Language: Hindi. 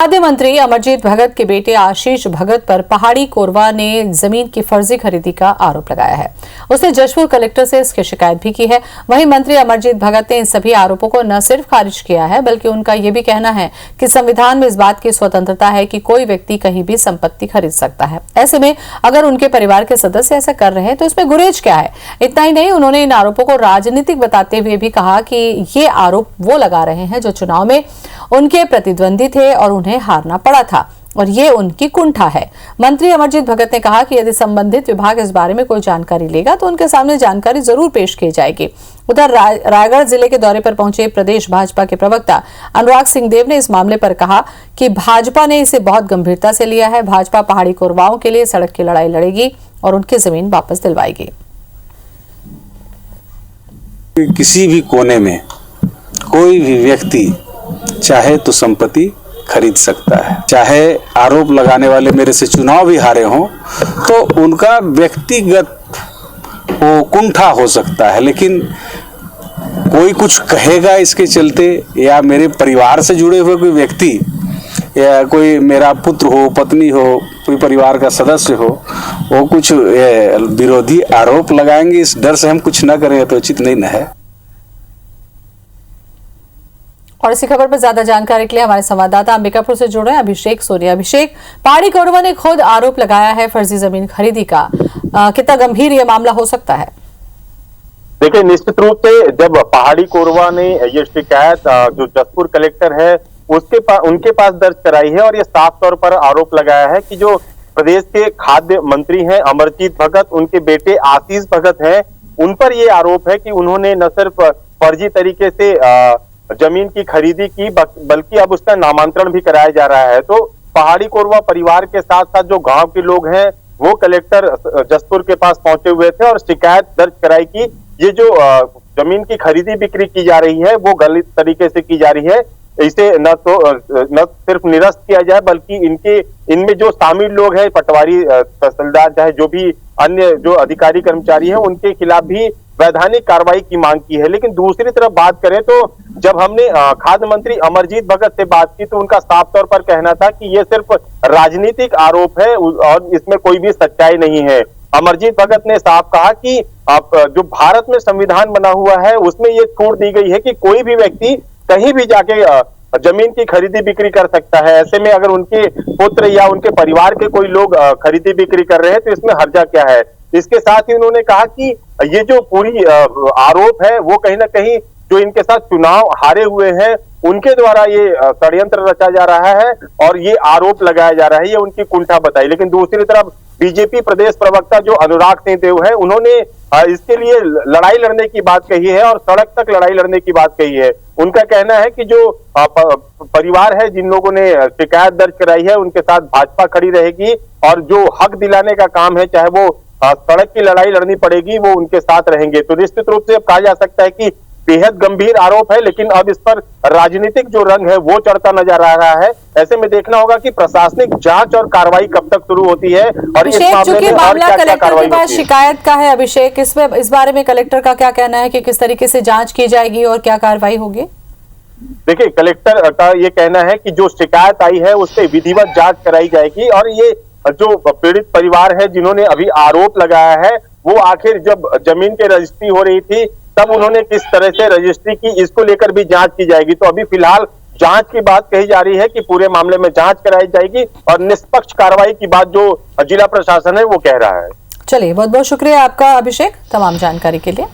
खाद्य मंत्री अमरजीत भगत के बेटे आशीष भगत पर पहाड़ी कोरवा ने जमीन की फर्जी खरीदी का आरोप लगाया है। उसने जशपुर कलेक्टर से इसकी शिकायत भी की है। वहीं मंत्री अमरजीत भगत ने इन सभी आरोपों को न सिर्फ खारिज किया है बल्कि उनका यह भी कहना है कि संविधान में इस बात की स्वतंत्रता है कि कोई व्यक्ति कहीं भी संपत्ति खरीद सकता है। ऐसे में अगर उनके परिवार के सदस्य ऐसा कर रहे हैं तो इसमें गुरेज क्या है। इतना ही नहीं, उन्होंने इन आरोपों को राजनीतिक बताते हुए भी कहा कि ये आरोप वो लगा रहे हैं जो चुनाव में उनके प्रतिद्वंदी थे और उन्हें हारना पड़ा था और ये उनकी कुंठा है। मंत्री अमरजीत भगत ने कहा कि यदि संबंधित विभाग इस बारे में कोई जानकारी लेगा तो उनके सामने जानकारी जरूर पेश की जाएगी। उधर रायगढ़ जिले के दौरे पर पहुंचे प्रदेश भाजपा के प्रवक्ता अनुराग सिंह देव ने इस मामले पर कहा कि भाजपा ने इसे बहुत गंभीरता से लिया है। भाजपा पहाड़ी कोरवाओं के लिए सड़क की लड़ाई लड़ेगी और उनकी जमीन वापस दिलवाएगी। किसी भी कोने में कोई भी व्यक्ति चाहे तो संपत्ति खरीद सकता है। चाहे आरोप लगाने वाले मेरे से चुनाव भी हारे हों तो उनका व्यक्तिगत वो कुंठा हो सकता है, लेकिन कोई कुछ कहेगा इसके चलते या मेरे परिवार से जुड़े हुए कोई व्यक्ति या कोई मेरा पुत्र हो, पत्नी हो, कोई परिवार का सदस्य हो, वो कुछ विरोधी आरोप लगाएंगे, इस डर से हम कुछ न करें तो उचित नहीं न है। और इसी खबर पर ज्यादा जानकारी के लिए हमारे संवाददाता अंबिकापुर से जुड़ रहे हैं अभिषेक सोनिया। अभिषेक, पहाड़ी कोरवा ने खुद आरोप लगाया है फर्जी जमीन खरीदी का, कितना गंभीर ये मामला हो सकता है? देखिए, निश्चित रूप से जब पहाड़ी कोरवा ने ये शिकायत जो जशपुर कलेक्टर है उनके पास दर्ज कराई है और ये साफ तौर पर आरोप लगाया है कि जो प्रदेश के खाद्य मंत्री हैं अमरजीत भगत, उनके बेटे आशीष भगत हैं, उन पर ये आरोप है कि उन्होंने न सिर्फ फर्जी तरीके से जमीन की खरीदी की बल्कि अब उसका नामांतरण भी कराया जा रहा है। तो पहाड़ी कोरवा परिवार के साथ साथ जो गांव के लोग हैं वो कलेक्टर जशपुर के पास पहुंचे हुए थे और शिकायत दर्ज कराई कि ये जो जमीन की खरीदी बिक्री की जा रही है वो गलत तरीके से की जा रही है। इसे न सिर्फ निरस्त किया जाए बल्कि इनमें जो शामिल लोग हैं, पटवारी, तहसीलदार, चाहे जो भी अन्य जो अधिकारी कर्मचारी हैं, उनके खिलाफ भी वैधानिक कार्रवाई की मांग की है। लेकिन दूसरी तरफ बात करें तो जब हमने खाद्य मंत्री अमरजीत भगत से बात की तो उनका साफ तौर पर कहना था कि ये सिर्फ राजनीतिक आरोप है और इसमें कोई भी सच्चाई नहीं है। अमरजीत भगत ने साफ कहा कि जो भारत में संविधान बना हुआ है उसमें ये छूट दी गई है कि कोई भी व्यक्ति कहीं भी जाके जमीन की खरीदी बिक्री कर सकता है। ऐसे में अगर उनके पुत्र या उनके परिवार के कोई लोग खरीदी बिक्री कर रहे हैं तो इसमें हर्जा क्या है। इसके साथ ही उन्होंने कहा कि ये जो पूरी आरोप है वो कहीं ना कहीं जो इनके साथ चुनाव हारे हुए हैं उनके द्वारा ये षड्यंत्र रचा जा रहा है और ये आरोप लगाया जा रहा है, ये उनकी कुंठा बताई। लेकिन दूसरी तरफ बीजेपी प्रदेश प्रवक्ता जो अनुराग सिंह देव है उन्होंने इसके लिए लड़ाई लड़ने की बात कही है और सड़क तक लड़ाई लड़ने की बात कही है। उनका कहना है कि जो परिवार है जिन लोगों ने शिकायत दर्ज कराई है उनके साथ भाजपा खड़ी रहेगी और जो हक दिलाने का काम है, चाहे वो सड़क की लड़ाई लड़नी पड़ेगी, वो उनके साथ रहेंगे। तो निश्चित रूप से अब कहा जा सकता है कि बेहद गंभीर आरोप है, लेकिन अब इस पर राजनीतिक जो रंग है वो चढ़ता नजर आ रहा है। ऐसे में देखना होगा कि प्रशासनिक जांच और कार्रवाई कब तक शुरू होती है और इस मामले में और क्या कार्रवाई होती है। शिकायत का है अभिषेक, इस बारे में कलेक्टर का क्या कहना है कि किस तरीके से जांच की जाएगी और क्या कार्रवाई होगी? देखिए, कलेक्टर का ये कहना है कि जो शिकायत आई है उस पर विधिवत जांच कराई जाएगी और ये जो पीड़ित परिवार है जिन्होंने अभी आरोप लगाया है वो आखिर जब जमीन की रजिस्ट्री हो रही थी तब उन्होंने किस तरह से रजिस्ट्री की, इसको लेकर भी जांच की जाएगी। तो अभी फिलहाल जांच की बात कही जा रही है कि पूरे मामले में जांच कराई जाएगी और निष्पक्ष कार्रवाई की बात जो जिला प्रशासन है वो कह रहा है। चलिए, बहुत बहुत शुक्रिया आपका अभिषेक तमाम जानकारी के लिए।